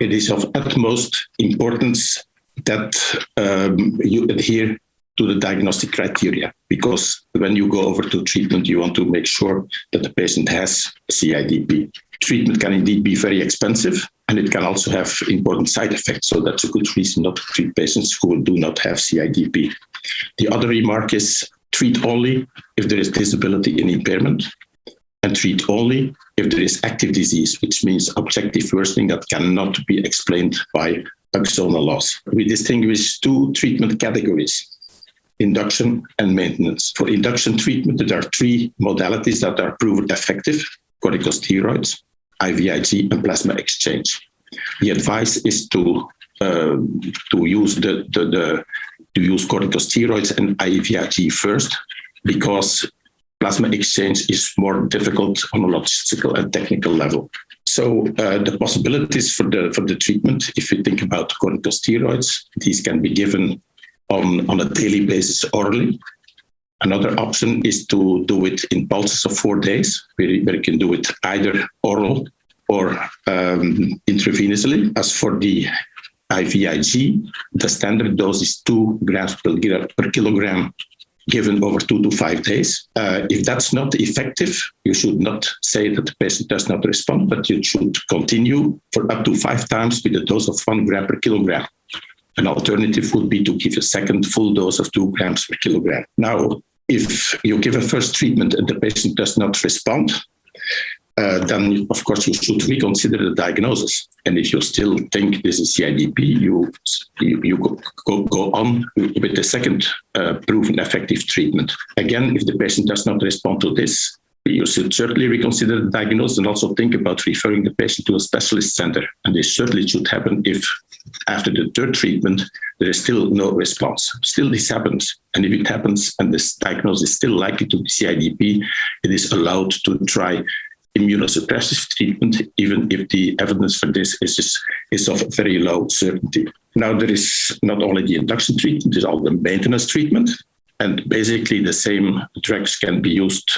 it is of utmost importance that you adhere to the diagnostic criteria, because when you go over to treatment, you want to make sure that the patient has CIDP. Treatment can indeed be very expensive, and it can also have important side effects. So that's a good reason not to treat patients who do not have CIDP. The other remark is treat only if there is disability and impairment, and treat only if there is active disease, which means objective worsening that cannot be explained by axonal loss. We distinguish two treatment categories: induction and maintenance. For induction treatment, there are three modalities that are proven effective: corticosteroids, IVIG, and plasma exchange. The advice is to use use corticosteroids and IVIG first, because plasma exchange is more difficult on a logistical and technical level. So the possibilities for the treatment, if you think about corticosteroids, these can be given on a daily basis orally. Another option is to do it in pulses of 4 days, where you can do it either oral or intravenously. As for the IVIG, the standard dose is 2 grams per kilogram given over 2 to 5 days. If that's not effective, you should not say that the patient does not respond, but you should continue for up to 5 times with a dose of 1 gram per kilogram. An alternative would be to give a second full dose of 2 grams per kilogram. Now, if you give a first treatment and the patient does not respond, then of course you should reconsider the diagnosis. And if you still think this is CIDP, you go on with the second proven effective treatment. Again, if the patient does not respond to this, you should certainly reconsider the diagnosis and also think about referring the patient to a specialist center. And this certainly should happen if after the third treatment, there is still no response. Still this happens. And if it happens and this diagnosis is still likely to be CIDP, it is allowed to try immunosuppressive treatment, even if the evidence for this is of very low certainty. Now, there is not only the induction treatment, there's all the maintenance treatment. And basically the same drugs can be used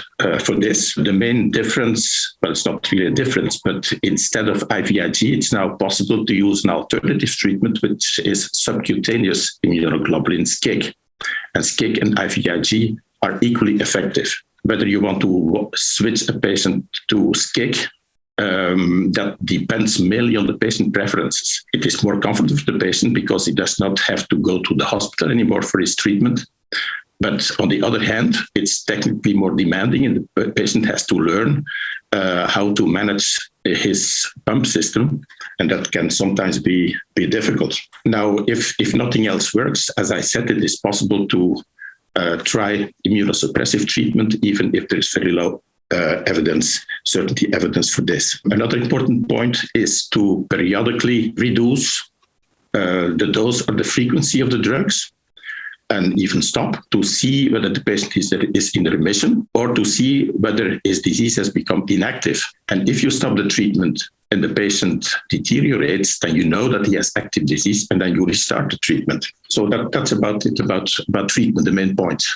for this. The main difference, well, it's not really a difference, but instead of IVIG, it's now possible to use an alternative treatment, which is subcutaneous immunoglobulin SCIG. And SCIG and IVIG are equally effective. Whether you want to switch a patient to SCIG, that depends mainly on the patient preferences. It is more comfortable for the patient because he does not have to go to the hospital anymore for his treatment. But on the other hand, it's technically more demanding, and the patient has to learn how to manage his pump system, and that can sometimes be difficult. Now, if nothing else works, as I said, it is possible to try immunosuppressive treatment, even if there is very low certainty evidence for this. Another important point is to periodically reduce the dose or the frequency of the drugs, and even stop to see whether the patient is in remission, or to see whether his disease has become inactive. And if you stop the treatment and the patient deteriorates, then you know that he has active disease, and then you restart the treatment. So that's about it, about treatment, the main points.